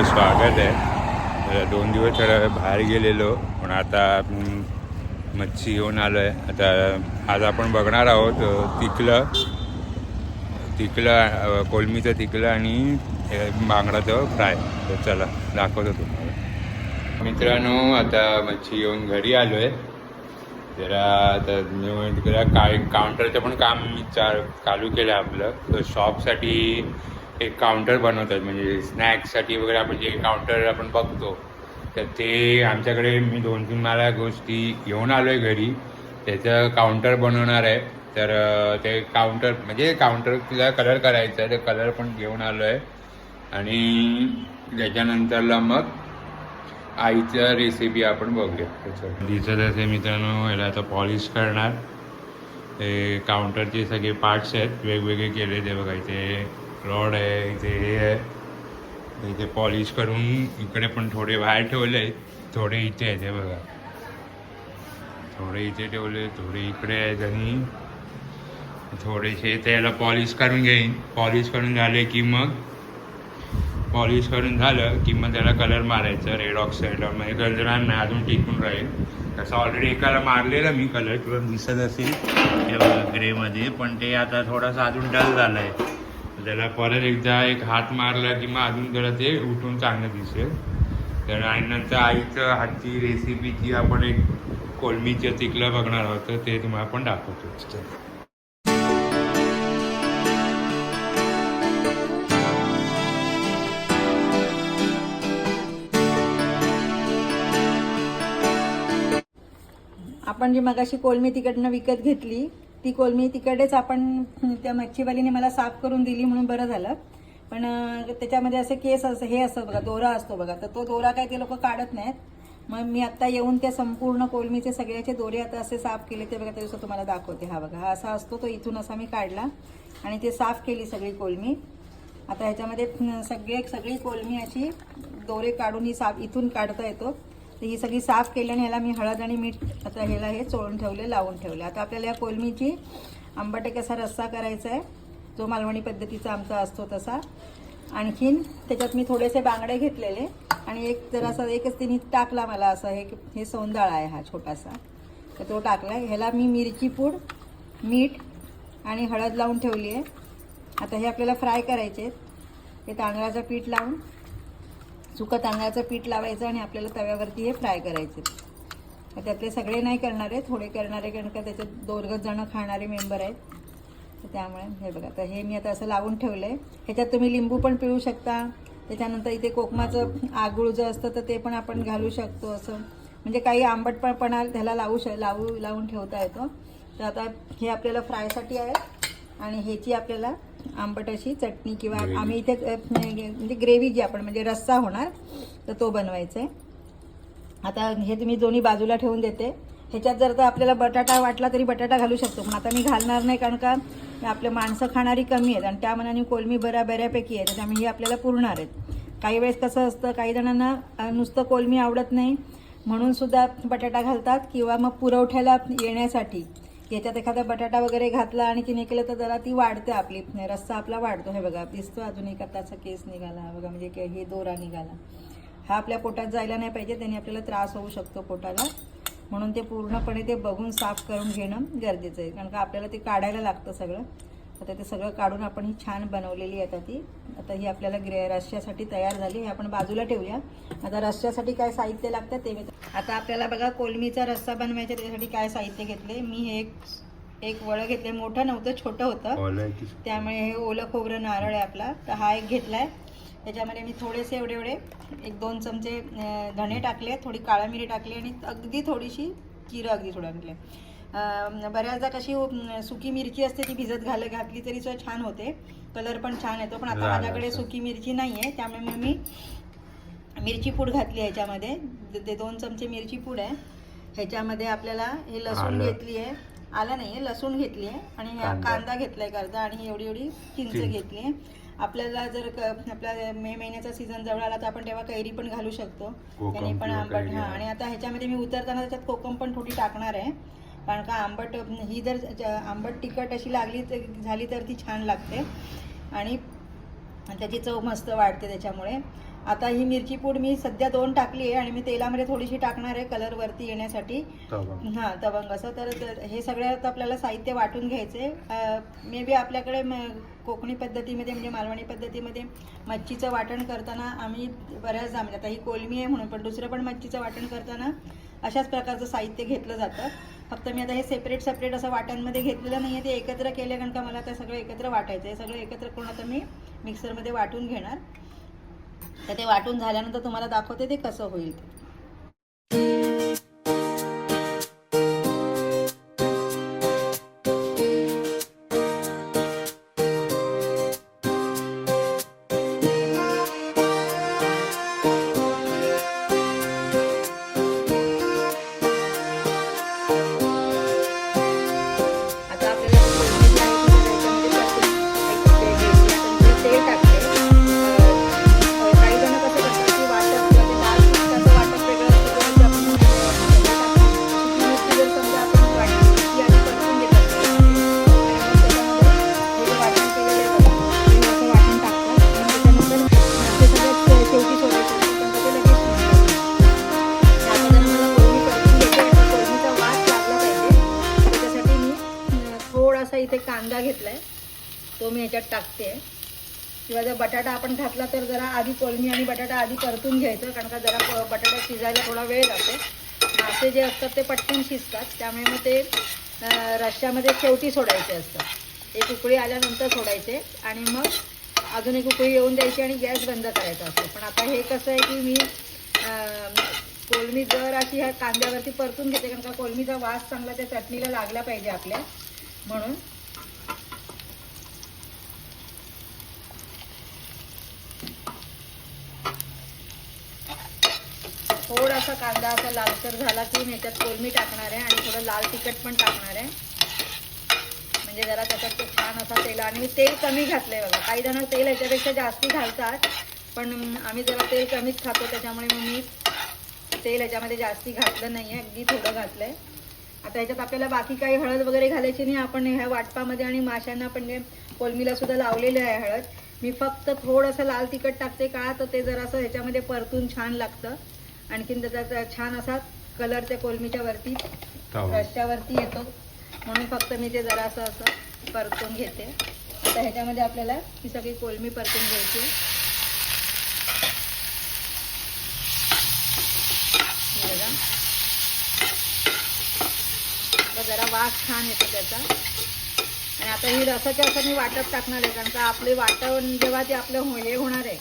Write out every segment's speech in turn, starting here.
आपलं स्वागत आहे. 2 दिवस बाहेर गेलेलो, पण आता मच्छी घेऊन आलो आहे. आता आज आपण बघणार आहोत तिकलं कोलमीचं तिकलं आणि बांगडाचं फ्राय. तर चला दाखवतो तुम्हाला. मित्रांनो, आता मच्छी घेऊन घरी आलो आहे. जरा आता काय काउंटरचं पण काम मी चालू केलं आहे आपलं. तर शॉपसाठी एक काउंटर बनवतात, म्हणजे स्नॅक्ससाठी वगैरे आपण जे काउंटर आपण बघतो, तर ते आमच्याकडे मी 2-3 मला गोष्टी घेऊन आलो आहे घरी. त्याचं काउंटर बनवणार आहे. तर ते काउंटर म्हणजे काउंटरला कलर करायचा आहे, ते कलर पण घेऊन आलो आहे. आणि त्याच्यानंतरला मग आईचं रेसिपी आपण बघूया. दिसत असे मित्रांनो, याला आता पॉलिश करणार. ते काउंटरचे सगळे पार्ट्स आहेत, वेगवेगळे केले. ते बघा, इथे रॉड आहे, इथे हे आहे. इथे पॉलिश करून इकडे पण थोडे बाहेर ठेवले, थोडे इथे आहेत. हे बघा, थोडे इथे ठेवले, थोडे इकडे आहेत आणि थोडेसे त्याला पॉलिश करून घेईन. पॉलिश करून झालं की मग त्याला कलर मारायचं रेड ऑक्साईड. म्हणजे कलर नाही अजून टिकून राहील. तसं ऑलरेडी एकाला मारलेला मी कलर, किंवा दिसत असेल हे बघा ग्रेमध्ये, पण ते आता थोडासा अजून डल झालं आहे. त्याला परत एकदा एक हात मारला की मग अजून जरा ते उठून चांगलं दिसेल. तर आणि नंतर आईचं हातची रेसिपीची आपण एक कोलमीचं तिकलं बघणार आहोत, तर ते तुम्हाला आपण दाखवतो. आपण जी मगाशी कोलमी तिकडनं विकत घेतली, ती कोलमी तिकडेच आपण त्या मच्छीवालीने मला साफ करून दिली म्हणून बरं झालं. पण त्याच्यामध्ये असे केस हे असतं बघा, दोरा असतो बघा, तर तो दोरा काय ते लोक काढत नाहीत. मग मी आत्ता येऊन त्या संपूर्ण कोलमीचे सगळ्याचे दोरे आता असे साफ केले. ते बघा, त्यादिवशी तुम्हाला दाखवते. हा बघा, हा असा असतो, तो इथून असा मी काढला आणि ते साफ केली सगळी कोलमी. आता ह्याच्यामध्ये सगळी कोलमी अशी दोरे काढून ही साफ इथून काढता येतो. तर ही सगळी साफ केल्याने ह्याला मी हळद आणि मीठ आता ह्याला हे चोळून ठेवले, लावून ठेवले. आता आपल्याला या कोलमीची आंबट कसा रस्सा करायचा आहे, जो मालवणी पद्धतीचा आमचा असतो तसा. आणखीन त्याच्यात मी थोडेसे बांगडे घेतलेले आणि एक जरासा एकच तिने टाकला मला असं, हे सौंदाळा आहे हा छोटासा, तर तो टाकला. ह्याला मी मिरची पूड, मीठ आणि हळद लावून ठेवली आहे. आता हे आपल्याला फ्राय करायचे आहेत. हे तांदळाचं पीठ लावून, सुकं तांदळाचं पीठ लावायचं आणि आपल्याला तव्यावरती हे फ्राय करायचे. त्यातले सगळे नाही करणारे, थोडे करणारे, कारण का त्याच्यात 2 जण खाणारे मेंबर आहेत. तर त्यामुळे हे बघा, तर हे मी आता असं लावून ठेवलं आहे. ह्याच्यात तुम्ही लिंबू पण पिळू शकता. त्याच्यानंतर इथे कोकमाचं आगूळ जे असतं तर ते पण आपण घालू शकतो. असं म्हणजे काही आंबटपणा त्याला लावून ठेवता येतो. तर आता हे आपल्याला फ्रायसाठी आहे आणि ह्याची आपल्याला आंबट अशी चटणी किंवा आम्ही इथे म्हणजे ग्रेव्ही जी आपण म्हणजे रस्सा होणार, तर तो बनवायचा आहे. आता हे तुम्ही दोन्ही बाजूला ठेवून देते. ह्याच्यात जर तर आपल्याला बटाटा वाटला तरी बटाटा घालू शकतो, पण आता मी घालणार नाही, कारण का आपल्या माणसं खाणारी कमी आहेत आणि त्या मनाने कोलमी बऱ्यापैकी आहे, त्याच्यामुळे ही आपल्याला पुरणार आहेत. काही वेळेस कसं असतं, काही जणांना नुसतं कोलमी आवडत नाही म्हणून सुद्धा बटाटा घालतात, किंवा मग पुरवठ्याला येण्यासाठी याच्यात एखादा बटाटा वगैरे घातला आणि तिने केलं तर जरा ती वाढते, आपली रस्सा आपला वाढतो. हे बघा, दिसतो अजून एक त्याचा केस निघाला बघा, म्हणजे हे दोरा निघाला. हा आपल्या पोटात जायला नाही पाहिजे, त्याने आपल्याला त्रास होऊ शकतो पोटाला. म्हणून ते पूर्णपणे ते बघून साफ करून घेणं गरजेचं आहे, कारण का आपल्याला ते काढायला लागतं सगळं. आता ते सगळं काढून आपण ही छान बनवलेली आहे. आता ही आपल्याला रस्स्यासाठी तयार झाली. हे आपण बाजूला ठेवूया. आता रस्स्यासाठी काय साहित्य लागतं ते मी आता आपल्याला बघा, कोलमीचा रस्सा बनवायचा त्याच्यासाठी काय साहित्य घेतले मी. हे एक वळं घेतले, मोठं नव्हतं, छोटं होतं, त्यामुळे हे ओलं खोबरं नारळ आहे आपला. तर हा एक घेतलाय. त्याच्यामध्ये मी थोडेसे एवढे 1-2 चमचे धणे टाकले, थोडी काळा मिरी टाकली आणि अगदी थोडीशी जिरं, अगदी थोडं टाकले. बऱ्याचदा कशी सुकी मिरची असते, ती भिजत घातली तरी सुद्धा छान होते, कलर पण छान येतो. पण आता माझ्याकडे सुकी मिरची नाही आहे, त्यामुळे मग मी मिरची पूड घातली ह्याच्यामध्ये. 2 चमचे मिरची पूड आहे. ह्याच्यामध्ये आपल्याला हे लसूण घेतली आहे, आलं नाही आहे, लसूण घेतली आहे आणि कांदा घेतला आहे अर्धा, आणि एवढी चिंच घेतली आहे. आपल्याला जर आपला मे महिन्याचा सीझन जवळ आला तर आपण तेव्हा कैरी पण घालू शकतो, त्याने पण आंबट. हां, आणि आता ह्याच्यामध्ये मी उतरताना त्याच्यात कोकम पण थोडी टाकणार आहे, कारण का आंबट ही जर आंबट तिखट अशी झाली तर ती छान लागते आणि त्याची चव मस्त वाढते त्याच्यामुळे. आता ही मिरची पूड मी सध्या 2 टाकली आहे आणि मी तेलामध्ये थोडीशी टाकणार आहे कलर वरती येण्यासाठी. हां, तवंग असं. तर हे सगळं आता आपल्याला साहित्य वाटून घ्यायचे. मे बी आपल्याकडे कोकणी पद्धतीमध्ये म्हणजे मालवणी पद्धतीमध्ये मच्छीचं वाटण करताना आम्ही बऱ्याचदा, म्हणजे आता ही कोलमी आहे म्हणून, पण दुसरं पण मच्छीचं वाटण करताना अशाच प्रकारचं साहित्य घेतलं जातं. फक्त मी आता हे सेपरेट असं वाटणमध्ये घेतलेलं नाही आहे, ते एकत्र केले कारण का मला ते सगळं एकत्र वाटायचं आहे. सगळं एकत्र करून आता मी मिक्सरमध्ये वाटून घेणार. तर ते वाटून झाल्यानंतर तुम्हाला दाखवते ते कसं होईल. इथे कांदा घेतलाय तो मी ह्याच्यात टाकते. किंवा जर बटाटा आपण घातला तर जरा आधी कोलमी आणि बटाटा आधी परतून घ्यायचं, कारण का जरा बटाटा शिजायला थोडा वेळ लागतो. मासे जे असतात ते पटकन शिजतात, त्यामुळे मग ते रश्श्यामध्ये शेवटी सोडायचे असतात. एक उकळी आल्यानंतर सोडायचे आणि मग अजून एक उकळी येऊन द्यायची आणि गॅस बंद करायचा असतो. पण आता हे कसं आहे की मी कोलमी जर अशी ह्या कांद्यावरती परतून घेते, कारण का कोलमीचा वास चांगला त्या चटणीला लागला पाहिजे आपल्या, म्हणून. थोडासा कांदा असा लालसर झाला की मी याच्यात कोलमी टाकणार आहे आणि थोडं लाल तिखट पण टाकणार आहे, म्हणजे जरा त्याच्यात तो छान असा तेल. आणि मी तेल कमी घातलंय बघा. काही जण तेल याच्यापेक्षा जास्ती घालतात, पण आम्ही जरा तेल कमीच खातो, त्याच्यामुळे मग मी तेल याच्यामध्ये जास्ती घातलं नाही आहे, अगदी थोडं घातलंय. आता ह्याच्यात आपल्याला बाकी काही हळद वगैरे घालायची नाही. आपण ह्या वाटपामध्ये आणि माशांना पण कोलमीला सुद्धा लावलेलं आहे हळद. मी फक्त थोडंसं लाल तिखट टाकते का, तर ते जरासं ह्याच्यामध्ये परतून छान लागतं. आणखीन त्याचा छान असा कलर त्या कोलमीच्या वरती रश्श्यावरती येतो, म्हणून फक्त मी ते जरासं असं परतून घेते. आता ह्याच्यामध्ये आपल्याला ही सगळी कोलमी परतून घ्यायची. जरा वास छान येतो त्याचा. आणि आता ही रसाच्या असं मी वाटप टाकणार आहे, कारण का आपले वाटण जेव्हा ते आपलं हे होणार आहे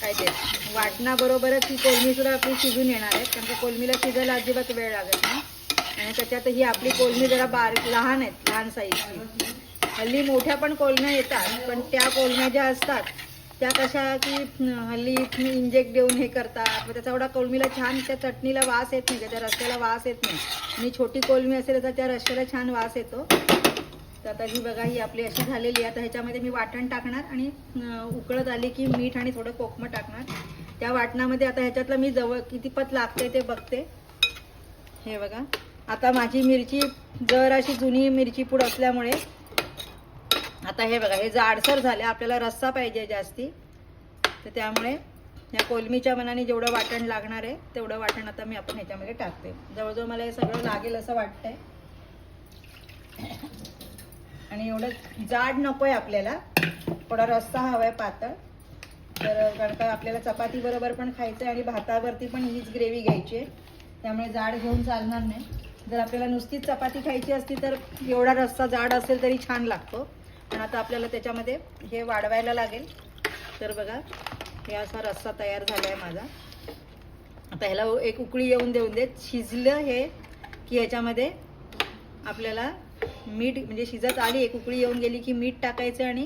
काय ते वाटणाबरोबरच ही कोलमी सुद्धा आपली शिजून येणार आहे, कारण का कोलमीला शिजायला अजिबात वेळ लागत नाही. आणि त्याच्यात ही आपली कोलमी जरा बारीक लहान आहेत, लहान साईजची. हल्ली मोठ्या पण कोलम्या येतात, पण त्या कोलम्या ज्या असतात त्या कशा की हल्ली इंजेक्ट देऊन हे करतात, त्याचा एवढा कोलमीला छान त्या चटणीला वास येत नाही, त्या रस्त्याला वास येत नाही. आणि छोटी कोलमी असेल तर त्या रस्त्याला छान वास येतो. तर आता ही बघा ही आपली अशी झालेली आहे. आता ह्याच्यामध्ये मी वाटण टाकणार आणि उकळत आली की मीठ आणि थोडं कोकमं टाकणार त्या वाटणामध्ये. आता ह्याच्यातलं मी जवळ किती पत लागते ते बघते. हे बघा, आता माझी मिरची जर अशी जुनी मिरची पूड असल्यामुळे आता हे बघा हे जाडसर झाले. आपल्याला रस्सा पाहिजे जास्ती, तर त्यामुळे या कोलमीच्या मनाने जेवढं वाटण लागणार आहे तेवढं वाटण आता मी आपण ह्याच्यामध्ये टाकते. जवळजवळ मला हे सगळं लागेल असं वाटतंय. आणि एवढं जाड नको आहे आपल्याला, थोडा रस्सा हवा आहे पातळ. तर कारण का आपल्याला चपाती बरोबर पण खायचं आहे आणि भातावरती पण हीच ग्रेव्ही घ्यायची आहे, त्यामुळे जाड घेऊन चालणार नाही. जर आपल्याला नुसतीच चपाती खायची असती तर एवढा रस्सा जाड असेल तरी छान लागतो. पण आता आपल्याला त्याच्यामध्ये हे वाढवायला लागेल. तर बघा हे असा रस्सा तयार झाला आहे माझा. आता ह्याला एक उकळी येऊन देऊन देत. शिजलं हे की ह्याच्यामध्ये आपल्याला मीठ, म्हणजे शिजत आली एक उकळी येऊन गेली की मीठ टाकायचं आणि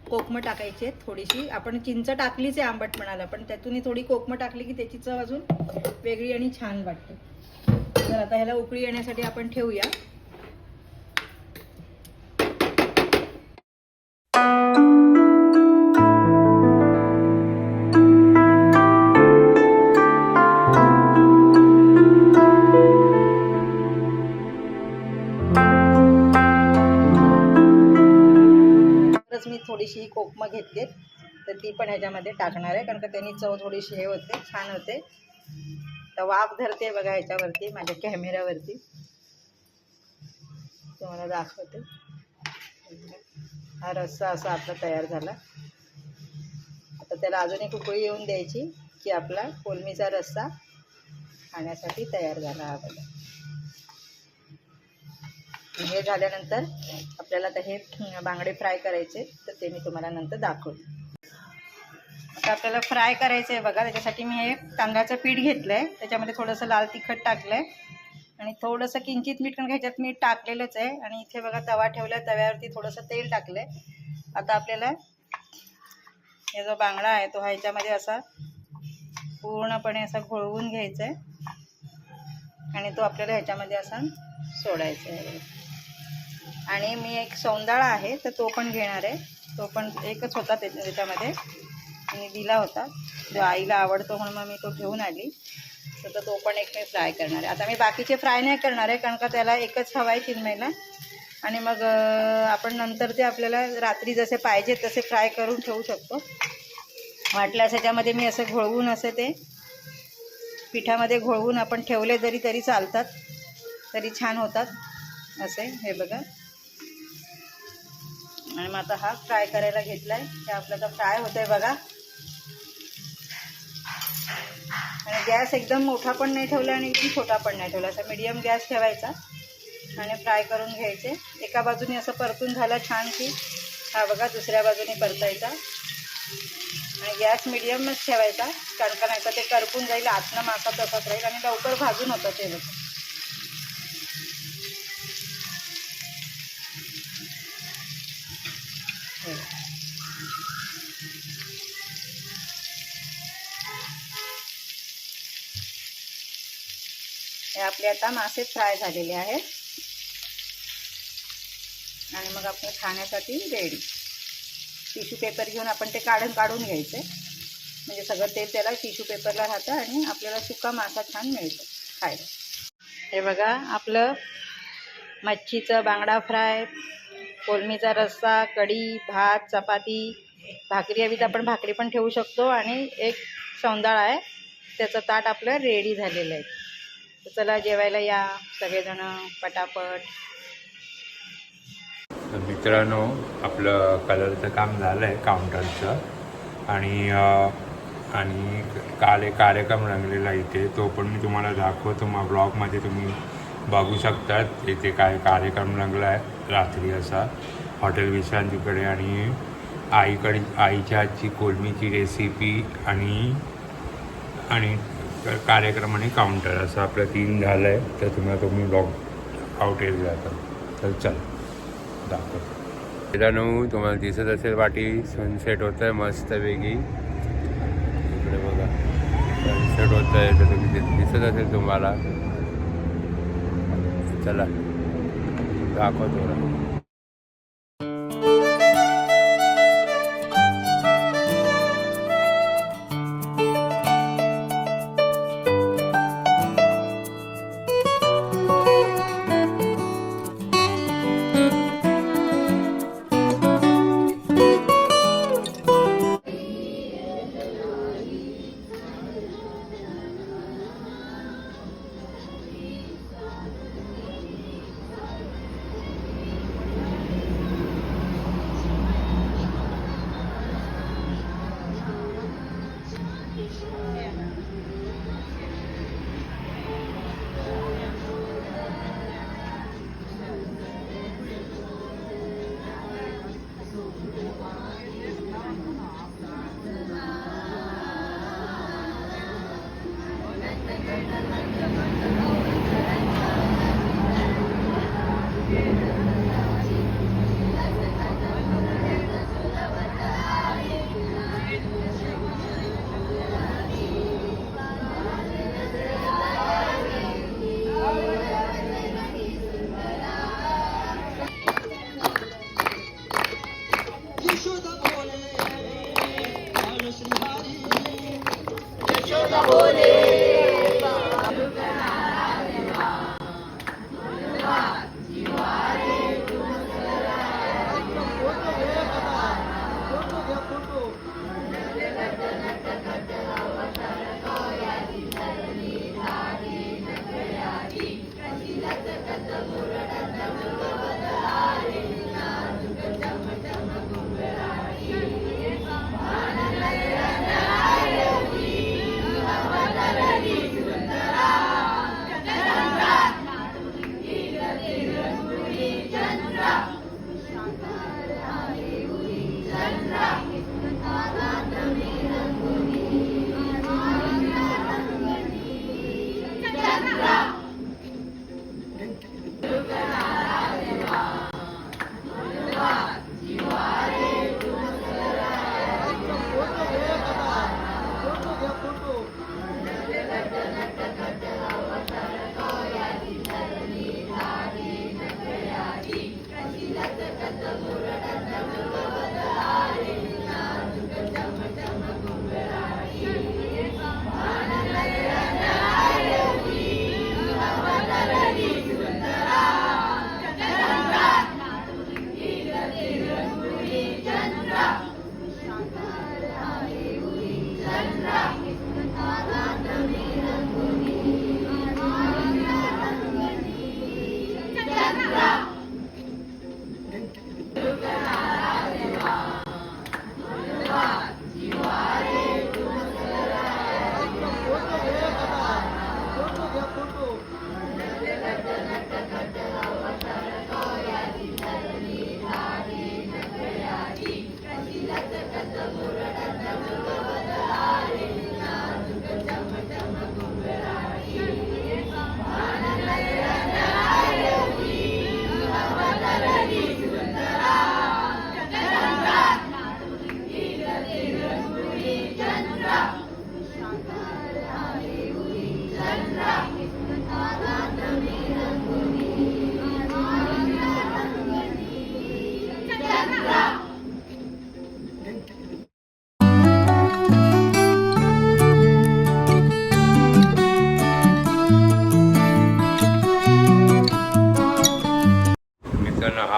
कोकमं टाकायचे थोडीशी. आपण चिंच टाकलीच आहे आंबटपणाला, पण त्यातून थोडी कोकमं टाकली की त्याची चव अजून वेगळी आणि छान वाटते. तर आता ह्याला उकळी येण्यासाठी आपण ठेवूया. मी थोडीशी कोकमं घेतलीत, तर ती पण ह्याच्यामध्ये टाकणार आहे, कारण का त्यांनी चव थोडीशी हे होते, छान होते. तर वाफ धरते बघा ह्याच्यावरती, माझ्या कॅमेऱ्यावरती तुम्हाला दाखवते. हा रस्सा असा आपला तयार झाला. आता त्याला अजून एक उकळी येऊन द्यायची की आपला कोलमीचा रस्सा खाण्यासाठी तयार झाला. हा बघा. हे झाल्यानंतर आपल्याला आता हे बांगडे फ्राय करायचे, तर ते मी तुम्हाला नंतर दाखवते. आता आपल्याला फ्राय करायचं आहे बघा. त्याच्यासाठी मी हे तांदळाचं पीठ घेतलं आहे, त्याच्यामध्ये थोडंसं लाल तिखट टाकलं आहे आणि थोडंसं किंचित मीठ, कारण ह्याच्यात मीठ टाकलेलंच आहे. आणि इथे बघा तवा ठेवला आहे, तव्यावरती थोडंसं तेल टाकलं आहे. आता आपल्याला हे जो बांगडा आहे तो ह्याच्यामध्ये असा पूर्णपणे असा घोळवून घ्यायचा आहे आणि तो आपल्याला ह्याच्यामध्ये असा सोडायचा आहे. आणि मी एक सौंदाळा आहे तर तो पण घेणार आहे. तो पण एकच होता त्याच्यामध्ये, मी दिला होता, जो आईला आवडतो म्हणून मग मी तो घेऊन आली. तर तो पण एक मी फ्राय करणार आहे. आता मी बाकीचे फ्राय नाही करणार आहे, कारण का त्याला एकच हवा आहे चिन्मयला. आणि मग आपण नंतर ते आपल्याला रात्री जसे पाहिजे तसे फ्राय करून ठेवू शकतो. वाटल्यास ह्याच्यामध्ये मी असं घोळवून असं ते पिठामध्ये घोळवून आपण ठेवले तरी चालतात, तरी छान होतात असे. हे बघा. आणि मग आता हा फ्राय करायला घेतला आहे. हे आपलं आता फ्राय होतं आहे बघा. आणि गॅस एकदम मोठा पण नाही ठेवला आणि एकदम छोटा पण नाही ठेवला, असा मीडियम गॅस ठेवायचा आणि फ्राय करून घ्यायचे. एका बाजूने असं परतून झालं छान की हा बघा दुसऱ्या बाजूने परतायचा आणि गॅस मीडियमच ठेवायचा, कारण का नाही तर ते करपून जाईल, आतनं मासा तसाच राहील आणि लवकर भाजून होतं ते. बघा हे आपले आता मासे फ्राय झालेले आहेत आणि मग आपण खाण्यासाठी रेडी. टिश्यू पेपर घेऊन आपण ते काढून घ्यायचे, म्हणजे सगळं तेल त्याला टिश्यू पेपरला राहतं आणि आपल्याला सुका मासा छान मिळतो खायला. हे बघा आपलं मच्छीचं बांगडा फ्राय, कोलमीचा रस्सा, कढी, भात, चपाती, भाकरी हवी तर आपण भाकरी पण ठेवू शकतो. आणि एक सौंदाळा आहे, त्याचं ताट आपलं रेडी झालेलं आहे. तर चला जेवायला या सगळेजण पटापट. मित्रांनो, आपलं कलरचं काम झालं आहे काउंटरचं. आणि काल एक कार्यक्रम रंगलेला इथे, तो पण मी तुम्हाला दाखवतो. मग ब्लॉगमध्ये तुम्ही बघू शकतात इथे काय कार्यक्रम रंगला आहे रात्री असा हॉटेल विश्रांतीकडे. आणि आईच्या हातची कोलमीची रेसिपी आणि कार्यक्रम आणि काउंटर असं आपलं 3 झालं आहे. तर तुम्ही ब्लॉग आउट येईल जातं. तर चल दाखवतो. मित्रांनो, तुम्हाला दिसत असेल वाटी सनसेट होतं आहे मस्त वेगळी. इकडे बघा सनसेट होतं आहे, तर तुम्ही दिसत असेल तुम्हाला. चला दाखवतो.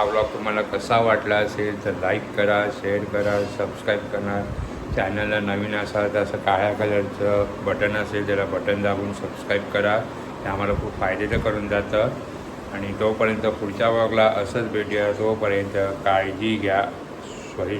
हा व्लॉग तुम्हाला कसा वाटला असेल तर लाईक करा, शेअर करा, सबस्क्राईब करा. चॅनलला नवीन असाल तर असं काळ्या कलरचं बटन असेल त्याला बटन दाबून सबस्क्राईब करा. ते आम्हाला खूप फायदेचं करून जातं. आणि तोपर्यंत पुढच्या व्लॉगला असंच भेटूया. तोपर्यंत काळजी घ्या. स्वरी